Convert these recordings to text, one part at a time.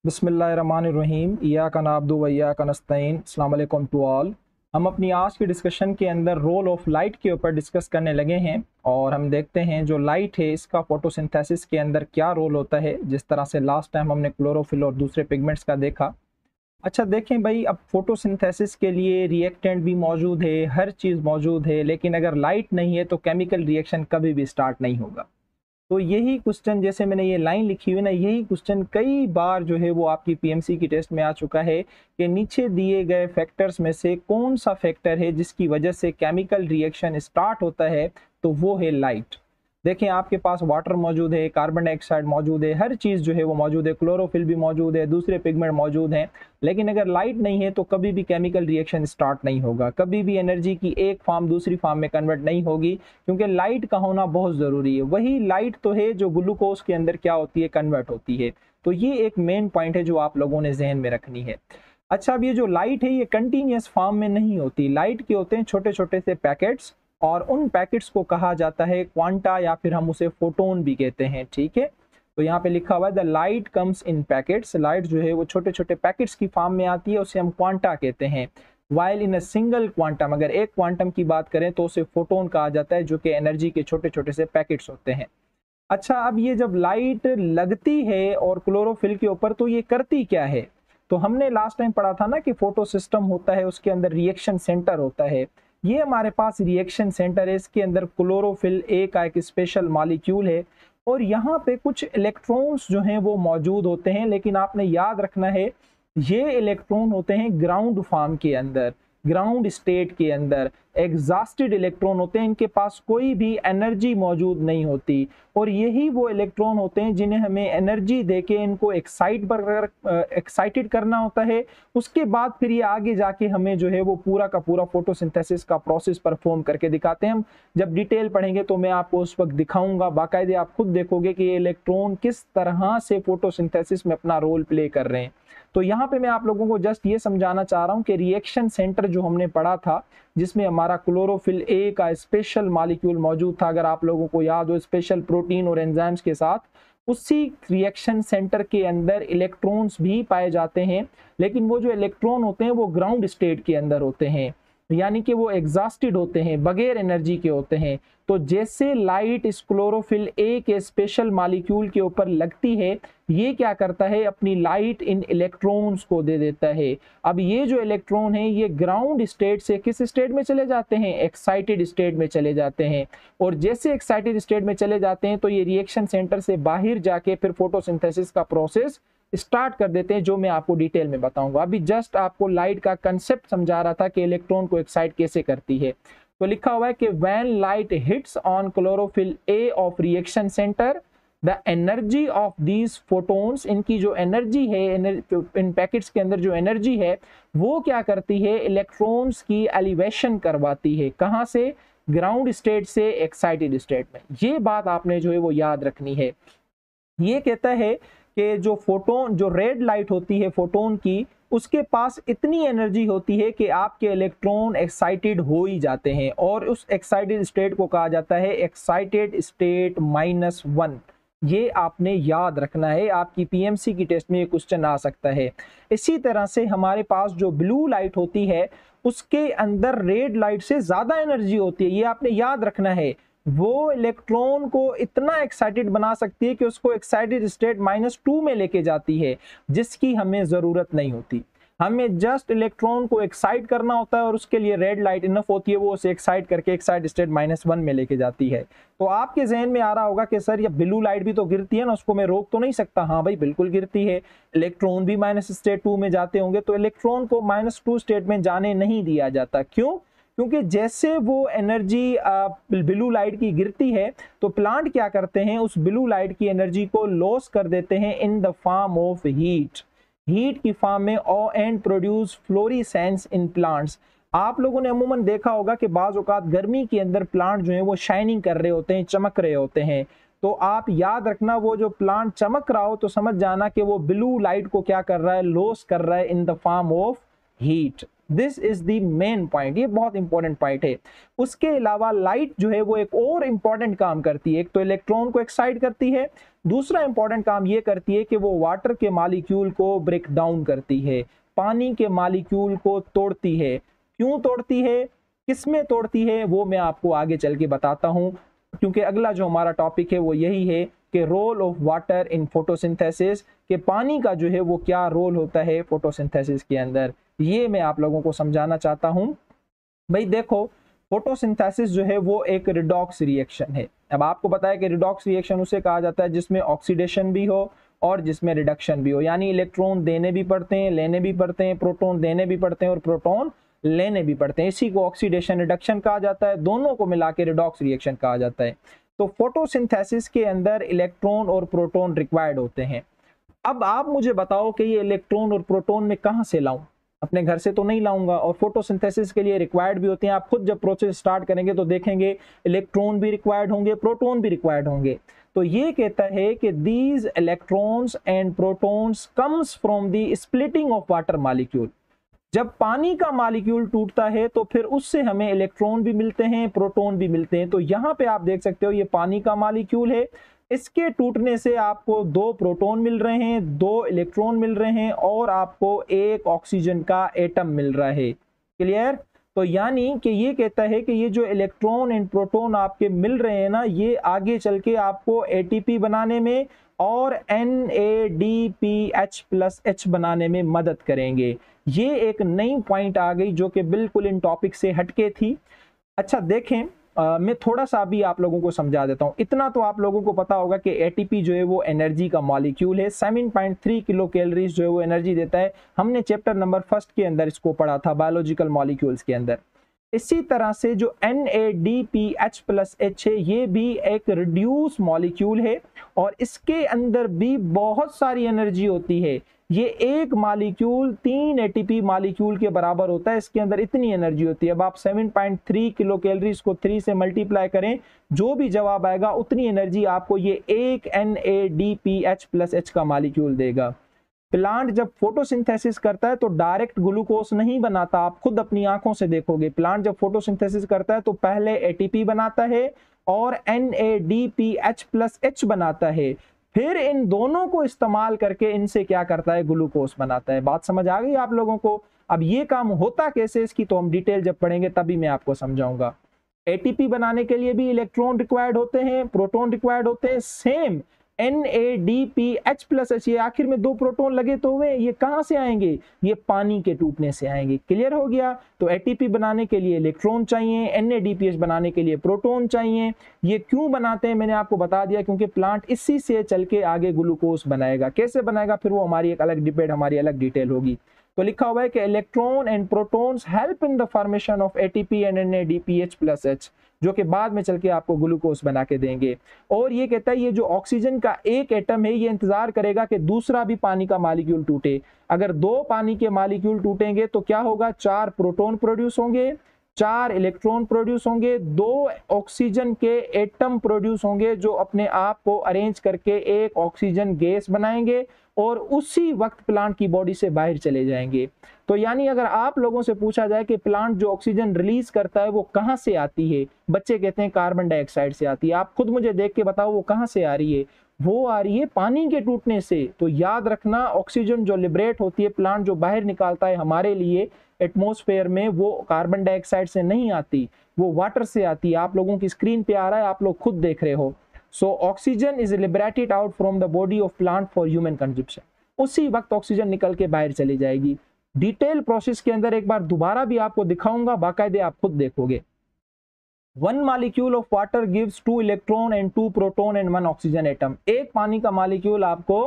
बिस्मिल्लाहिर्रहमानिर्रहीम इय्याका नअब्दु व इय्याका नस्तईन। अस्सलाम वालेकुम टू ऑल। हम अपनी आज की डिस्कशन के अंदर रोल ऑफ लाइट के ऊपर डिस्कस करने लगे हैं और हम देखते हैं जो लाइट है इसका फोटोसिंथेसिस के अंदर क्या रोल होता है। जिस तरह से लास्ट टाइम हमने क्लोरोफिल और दूसरे पिगमेंट्स का देखा। अच्छा देखें भाई, अब फोटोसिंथेसिस के लिए रिएक्टेंट भी मौजूद है, हर चीज़ मौजूद है, लेकिन अगर लाइट नहीं है तो केमिकल रिएक्शन कभी भी स्टार्ट नहीं होगा। तो यही क्वेश्चन, जैसे मैंने ये लाइन लिखी हुई ना, यही क्वेश्चन कई बार जो है वो आपकी पीएमसी की टेस्ट में आ चुका है कि नीचे दिए गए फैक्टर्स में से कौन सा फैक्टर है जिसकी वजह से केमिकल रिएक्शन स्टार्ट होता है, तो वो है लाइट। देखें, आपके पास वाटर मौजूद है, कार्बन डाइऑक्साइड मौजूद है, हर चीज़ जो है वो मौजूद है, क्लोरोफिल भी मौजूद है, दूसरे पिगमेंट मौजूद हैं, लेकिन अगर लाइट नहीं है तो कभी भी केमिकल रिएक्शन स्टार्ट नहीं होगा, कभी भी एनर्जी की एक फॉर्म दूसरी फॉर्म में कन्वर्ट नहीं होगी, क्योंकि लाइट का होना बहुत ज़रूरी है। वही लाइट तो है जो ग्लूकोज के अंदर क्या होती है, कन्वर्ट होती है। तो ये एक मेन पॉइंट है जो आप लोगों ने जहन में रखनी है। अच्छा, अब ये जो लाइट है ये कंटिन्यूस फॉर्म में नहीं होती। लाइट के होते हैं छोटे छोटे से पैकेट्स, और उन पैकेट्स को कहा जाता है क्वांटा, या फिर हम उसे फोटोन भी कहते हैं। ठीक है, तो यहाँ पे लिखा हुआ है the light comes in packets. Light जो है वो छोटे छोटे पैकेट्स की फॉर्म में आती है, उसे हम क्वांटा कहते हैं। While in a single quantum, अगर एक क्वांटम की बात करें तो उसे फोटोन कहा जाता है, जो कि एनर्जी के छोटे छोटे से पैकेट्स होते हैं। अच्छा, अब ये जब लाइट लगती है और क्लोरोफिल के ऊपर, तो ये करती क्या है? तो हमने लास्ट टाइम पढ़ा था ना कि फोटो सिस्टम होता है, उसके अंदर रिएक्शन सेंटर होता है। ये हमारे पास रिएक्शन सेंटर है, इसके अंदर क्लोरोफिल ए का एक स्पेशल मॉलिक्यूल है, और यहाँ पे कुछ इलेक्ट्रॉन्स जो हैं वो मौजूद होते हैं। लेकिन आपने याद रखना है, ये इलेक्ट्रॉन होते हैं ग्राउंड फॉर्म के अंदर, ग्राउंड स्टेट के अंदर एग्जॉस्टेड इलेक्ट्रॉन होते हैं, इनके पास कोई भी एनर्जी मौजूद नहीं होती। और यही वो इलेक्ट्रॉन होते हैं जिन्हें हमें एनर्जी देके इनको एक्साइटेड करना होता है। उसके बाद फिर ये आगे जाके हमें जो है वो पूरा का पूरा फोटोसिंथेसिस का प्रोसेस परफॉर्म करके दिखाते हैं। हम जब डिटेल पढ़ेंगे तो मैं आपको उस वक्त दिखाऊंगा, बाकायदे आप खुद देखोगे कि ये इलेक्ट्रॉन किस तरह से फोटोसिंथेसिस में अपना रोल प्ले कर रहे हैं। तो यहाँ पे मैं आप लोगों को जस्ट ये समझाना चाह रहा हूँ कि रिएक्शन सेंटर जो हमने पढ़ा था, जिसमें हमारा क्लोरोफिल ए का स्पेशल मॉलिक्यूल मौजूद था, अगर आप लोगों को याद हो, स्पेशल प्रोटीन और एंजाइम्स के साथ, उसी रिएक्शन सेंटर के अंदर इलेक्ट्रॉन्स भी पाए जाते हैं। लेकिन वो जो इलेक्ट्रॉन होते हैं वो ग्राउंड स्टेट के अंदर होते हैं, यानी कि वो एग्जॉस्टेड होते हैं, बगैर एनर्जी के होते हैं। तो जैसे लाइट इस क्लोरोफिल ए के स्पेशल मॉलिक्यूल के ऊपर लगती है, ये क्या करता है, अपनी लाइट इन इलेक्ट्रॉन्स को दे देता है। अब ये जो इलेक्ट्रॉन है ये ग्राउंड स्टेट से किस स्टेट में चले जाते हैं, एक्साइटेड स्टेट में चले जाते हैं। और जैसे एक्साइटेड स्टेट में चले जाते हैं तो ये रिएक्शन सेंटर से बाहर जाके फिर फोटोसिंथेसिस का प्रोसेस स्टार्ट कर देते हैं, जो मैं आपको डिटेल में बताऊंगा। अभी जस्ट आपको लाइट का कंसेप्ट समझा रहा था कि इलेक्ट्रॉन को एक्साइट कैसे करती है। तो लिखा हुआ है कि when light hits on chlorophyll A of reaction centre, the energy of these photons, इनकी जो एनर्जी है, इन पैकेट्स के अंदर जो एनर्जी है वो क्या करती है, इलेक्ट्रॉन्स की एलिवेशन करवाती है। कहाँ से? ग्राउंड स्टेट से एक्साइटेड स्टेट में। ये बात आपने जो है वो याद रखनी है। ये कहता है कि जो फोटोन, जो रेड लाइट होती है फोटोन की, उसके पास इतनी एनर्जी होती है कि आपके इलेक्ट्रॉन एक्साइटेड हो ही जाते हैं, और उस एक्साइटेड स्टेट को कहा जाता है एक्साइटेड स्टेट -1। ये आपने याद रखना है, आपकी पीएमसी की टेस्ट में ये क्वेश्चन आ सकता है। इसी तरह से हमारे पास जो ब्लू लाइट होती है उसके अंदर रेड लाइट से ज्यादा एनर्जी होती है, ये आपने याद रखना है। वो इलेक्ट्रॉन को इतना एक्साइटेड बना सकती है कि उसको एक्साइटेड स्टेट -2 में लेके जाती है, जिसकी हमें जरूरत नहीं होती। हमें जस्ट इलेक्ट्रॉन को एक्साइट करना होता है और उसके लिए रेड लाइट इनफ होती है, वो उसे एक्साइट करके एक्साइट स्टेट -1 में लेके जाती है। तो आपके जहन में आ रहा होगा कि सर ये ब्लू लाइट भी तो गिरती है ना, उसको मैं रोक तो नहीं सकता? हाँ भाई, बिल्कुल गिरती है। इलेक्ट्रॉन भी -2 में जाते होंगे, तो इलेक्ट्रॉन को -2 स्टेट में जाने नहीं दिया जाता। क्यों? क्योंकि जैसे वो एनर्जी ब्लू लाइट की गिरती है तो प्लांट क्या करते हैं, उस ब्लू लाइट की एनर्जी को लॉस कर देते हैं in the form of heat, heat की फॉर्म में, and produce florescence in plants. आप लोगों ने अमूमन देखा होगा कि बाज़ औक़ात गर्मी के अंदर प्लांट जो है वो शाइनिंग कर रहे होते हैं, चमक रहे होते हैं। तो आप याद रखना, वो जो प्लांट चमक रहा हो तो समझ जाना कि वो ब्लू लाइट को क्या कर रहा है, लॉस कर रहा है in the form of heat. This is the main point, ये बहुत इंपॉर्टेंट पॉइंट है। उसके अलावा लाइट जो है वो एक और इंपॉर्टेंट काम करती है, एक तो इलेक्ट्रॉन को एक्साइट करती है, दूसरा इंपॉर्टेंट काम ये करती है कि वो वाटर के मॉलिक्यूल को ब्रेक डाउन करती है, पानी के मॉलिक्यूल को तोड़ती है। क्यों तोड़ती है, किसमें तोड़ती है, वो मैं आपको आगे चल के बताता हूं, क्योंकि अगला जो हमारा टॉपिक है वो यही है कि role of water in photosynthesis, कि पानी का जो है वो क्या रोल होता है फोटोसिंथेसिस के अंदर, ये मैं आप लोगों को समझाना चाहता हूं। भाई देखो, फोटोसिंथेसिस जो है वो एक रिडॉक्स रिएक्शन है। अब आपको पता है कि रिडॉक्स रिएक्शन उसे कहा जाता है जिसमें ऑक्सीडेशन भी हो और जिसमें रिडक्शन भी हो, यानी इलेक्ट्रॉन देने भी पड़ते हैं, लेने भी पड़ते हैं, प्रोटॉन देने भी पड़ते हैं और प्रोटॉन लेने भी पड़ते हैं। इसी को ऑक्सीडेशन रिडक्शन कहा जाता है, दोनों को मिला के रिडॉक्स रिएक्शन कहा जाता है। तो फोटोसिंथेसिस के अंदर इलेक्ट्रॉन और प्रोटॉन रिक्वायर्ड होते हैं। अब आप मुझे बताओ कि ये इलेक्ट्रॉन और प्रोटॉन में कहां से लाऊं, अपने घर से तो नहीं लाऊंगा, और फोटोसिंथेसिस के लिए रिक्वायर्ड भी होते हैं। आप खुद जब प्रोसेस स्टार्ट करेंगे तो देखेंगे इलेक्ट्रॉन भी रिक्वायर्ड होंगे, प्रोटॉन भी रिक्वायर्ड होंगे। तो ये कहता है कि these electrons and protons comes from the splitting of water molecule. जब पानी का मॉलिक्यूल टूटता है तो फिर उससे हमें इलेक्ट्रॉन भी मिलते हैं, प्रोटॉन भी मिलते हैं। तो यहाँ पे आप देख सकते हो ये पानी का मॉलिक्यूल है, इसके टूटने से आपको 2 प्रोटॉन मिल रहे हैं, 2 इलेक्ट्रॉन मिल रहे हैं और आपको 1 ऑक्सीजन का एटम मिल रहा है। क्लियर? तो यानी कि ये कहता है कि ये जो इलेक्ट्रॉन एंड प्रोटॉन आपके मिल रहे हैं ना, ये आगे चल के आपको एटीपी बनाने में और NADPH+ बनाने में मदद करेंगे। ये एक नई पॉइंट आ गई जो कि बिल्कुल इन टॉपिक से हटके थी। अच्छा देखें, मैं थोड़ा सा अभी आप लोगों को समझा देता हूं। इतना तो आप लोगों को पता होगा कि एटीपी जो है वो एनर्जी का मॉलिक्यूल है, 7.3 किलो कैलोरीज जो है वो एनर्जी देता है। हमने चैप्टर नंबर 1 के अंदर इसको पढ़ा था, बायोलॉजिकल मॉलिक्यूल्स के अंदर। इसी तरह से जो NADPH+ है, ये भी एक रिड्यूस मॉलिक्यूल है और इसके अंदर भी बहुत सारी एनर्जी होती है। ये एक मॉलिक्यूल 3 एटीपी मॉलिक्यूल के बराबर होता है, इसके अंदर इतनी एनर्जी होती है। अब आप 7.3 किलो कैलोरीज को 3 से मल्टीप्लाई करें, जो भी जवाब आएगा उतनी एनर्जी आपको ये एक NADPH+ का मॉलिक्यूल देगा। प्लांट जब फोटोसिंथेसिस करता है तो डायरेक्ट ग्लूकोज नहीं बनाता, आप खुद अपनी आंखों से देखोगे। प्लांट जब फोटोसिंथेसिस करता है तो पहले एटीपी बनाता है और NADPH+ बनाता है, फिर इन दोनों को इस्तेमाल करके इनसे क्या करता है, ग्लूकोज बनाता है। बात समझ आ गई आप लोगों को? अब ये काम होता कैसे, इसकी तो हम डिटेल जब पढ़ेंगे तभी मैं आपको समझाऊंगा। एटीपी बनाने के लिए भी इलेक्ट्रॉन रिक्वायर्ड होते हैं, प्रोटॉन रिक्वायर्ड होते हैं। सेम NADPH+, ये आखिर में 2 प्रोटॉन लगे तो हुए, ये कहां से आएंगे, ये पानी के टूटने से आएंगे। क्लियर हो गया? तो एटीपी बनाने के लिए इलेक्ट्रॉन चाहिए, NADPH बनाने के लिए प्रोटॉन चाहिए। ये क्यों बनाते हैं मैंने आपको बता दिया, क्योंकि प्लांट इसी से चल के आगे ग्लूकोज बनाएगा। कैसे बनाएगा फिर वो हमारी एक अलग डिबेट, हमारी अलग डिटेल होगी। तो लिखा हुआ है कि electron and protons help in the formation of ATP and NADPH+, जो कि बाद में चल के आपको ग्लूकोज बना के देंगे। और ये कहता है ये जो ऑक्सीजन का एक एटम है ये इंतजार करेगा कि दूसरा भी पानी का मॉलिक्यूल टूटे। अगर 2 पानी के मॉलिक्यूल टूटेंगे तो क्या होगा, 4 प्रोटॉन प्रोड्यूस होंगे, 4 इलेक्ट्रॉन प्रोड्यूस होंगे, 2 ऑक्सीजन के एटम प्रोड्यूस होंगे जो अपने आप को अरेंज करके एक ऑक्सीजन गैस बनाएंगे और उसी वक्त प्लांट की बॉडी से बाहर चले जाएंगे। तो यानी अगर आप लोगों से पूछा जाए कि प्लांट जो ऑक्सीजन रिलीज करता है वो कहां से आती है, बच्चे कहते हैं कार्बन डाइऑक्साइड से आती है। आप खुद मुझे देख के बताओ वो कहां से आ रही है, वो आ रही है पानी के टूटने से। तो याद रखना, ऑक्सीजन जो लिबरेट होती है, प्लांट जो बाहर निकालता है हमारे लिए एटमॉस्फेयर में, वो कार्बन डाइऑक्साइड से नहीं आती, वो वाटर से आती है। आप लोगों की स्क्रीन पे आ रहा है, आप लोग खुद देख रहे हो। So oxygen is liberated out from the body of plant for human consumption. उसी वक्त ऑक्सीजन निकल के बाहर चली जाएगी। डिटेल प्रोसेस के अंदर एक बार दोबारा भी आपको दिखाऊंगा, बाकायदे आप खुद देखोगे। 1 molecule of water gives 2 electron and 2 proton and 1 oxygen atom. एक पानी का मॉलिक्यूल आपको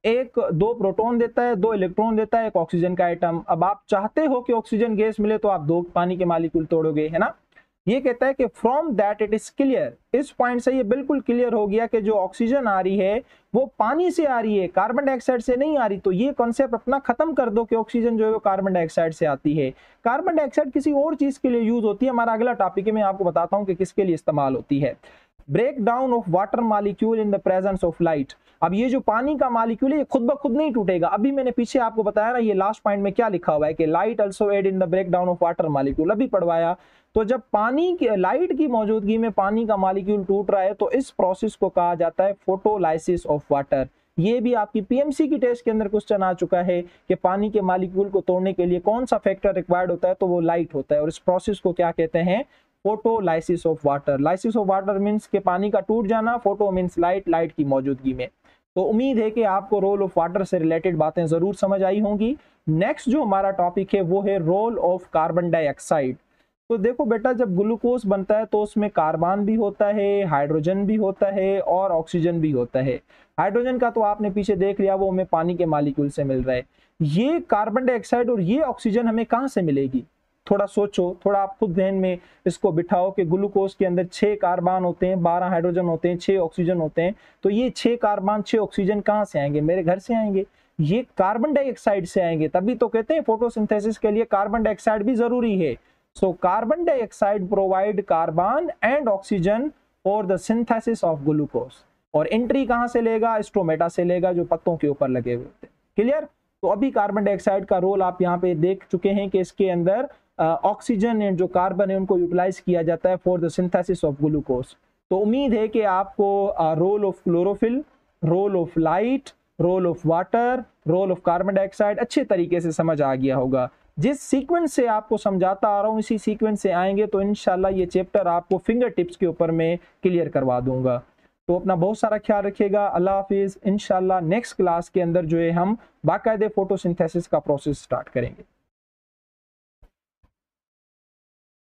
2 प्रोटॉन देता है, 2 इलेक्ट्रॉन देता है, 1 ऑक्सीजन का एटम। अब आप चाहते हो कि ऑक्सीजन गैस मिले तो आप 2 पानी के मॉलिक्यूल तोड़ोगे, है ना। ये कहता है कि from that it is clear, इस पॉइंट से ये बिल्कुल क्लियर हो गया कि जो ऑक्सीजन आ रही है वो पानी से आ रही है, कार्बन डाइऑक्साइड से नहीं आ रही। तो ये कॉन्सेप्ट अपना खत्म कर दो कि ऑक्सीजन जो है वो कार्बन डाइऑक्साइड से आती है। कार्बन डाइऑक्साइड किसी और चीज के लिए यूज होती है, हमारा अगला टॉपिक है, मैं आपको बताता हूं कि किसके लिए इस्तेमाल होती है। Breakdown of water molecule in the presence of light. अब ये जो पानी का मॉलिक्यूल है ये खुद ब खुद नहीं टूटेगा। अभी मैंने पीछे आपको बताया ना, ये लास्ट पॉइंट में क्या लिखा हुआ है कि light also aid in the breakdown of water molecule, अभी पढ़वाया। तो जब पानी की लाइट की मौजूदगी में पानी का मॉलिक्यूल टूट रहा है तो इस प्रोसेस को कहा जाता है फोटोलाइसिस ऑफ वाटर। ये भी आपकी पीएमसी की टेस्ट के अंदर क्वेश्चन आ चुका है कि पानी के मॉलिक्यूल को तोड़ने के लिए कौन सा फैक्टर रिक्वायर्ड होता है, तो वो लाइट होता है। और इस प्रोसेस को क्या कहते हैं? Photolysis of water. Lysis of water means के पानी का टूट जाना, फोटो मींस लाइट, लाइट की मौजूदगी में। तो उम्मीद है कि आपको रोल ऑफ वाटर से रिलेटेड बातें जरूर समझ आई होंगी। नेक्स्ट जो हमारा टॉपिक है वो है रोल ऑफ कार्बन डाइऑक्साइड। तो देखो बेटा, जब ग्लूकोज बनता है तो उसमें कार्बन भी होता है, हाइड्रोजन भी होता है और ऑक्सीजन भी होता है। हाइड्रोजन का तो आपने पीछे देख लिया, वो हमें पानी के मॉलिक्यूल से मिल रहा है। ये कार्बन डाइऑक्साइड और ये ऑक्सीजन हमें कहाँ से मिलेगी? थोड़ा सोचो, थोड़ा आप खुद ध्यान में इसको बिठाओ कि ग्लूकोज के अंदर 6 कार्बन होते हैं, 12 हाइड्रोजन होते हैं, 6 ऑक्सीजन होते हैं। तो ये 6 कार्बन 6 ऑक्सीजन कहाँ से आएंगे? मेरे घर से आएंगे, ये कार्बन डाइऑक्साइड से आएंगे। तभी तो कहते हैं फोटोसिंथेसिस के लिए कार्बन डाइऑक्साइड भी जरूरी है। So carbon dioxide provide carbon and oxygen for the synthesis of glucose। और एंट्री कहां से लेगा? स्ट्रोमेटा से लेगा, जो पत्तों के ऊपर लगे हुए थे। क्लियर? तो अभी कार्बन डाइऑक्साइड का रोल आप यहाँ पे देख चुके हैं कि इसके अंदर ऑक्सीजन एंड जो कार्बन है उनको यूटिलाइज किया जाता है for the synthesis of glucose. तो उम्मीद है कि आपको role of chlorophyll, role of light, role of water, role of carbon dioxide अच्छे तरीके से समझ आ गया होगा। जिस सीक्वेंस से आपको समझाता आ रहा हूँ इसी सीक्वेंस से आएंगे तो इंशाल्लाह ये चैप्टर आपको फिंगर टिप्स के ऊपर में क्लियर करवा दूंगा। तो अपना बहुत सारा ख्याल रखिएगा। अल्लाह हाफिज़। इंशाल्लाह नेक्स्ट क्लास के अंदर जो है हम बाकायदे फोटोसिंथेसिस का प्रोसेस स्टार्ट करेंगे।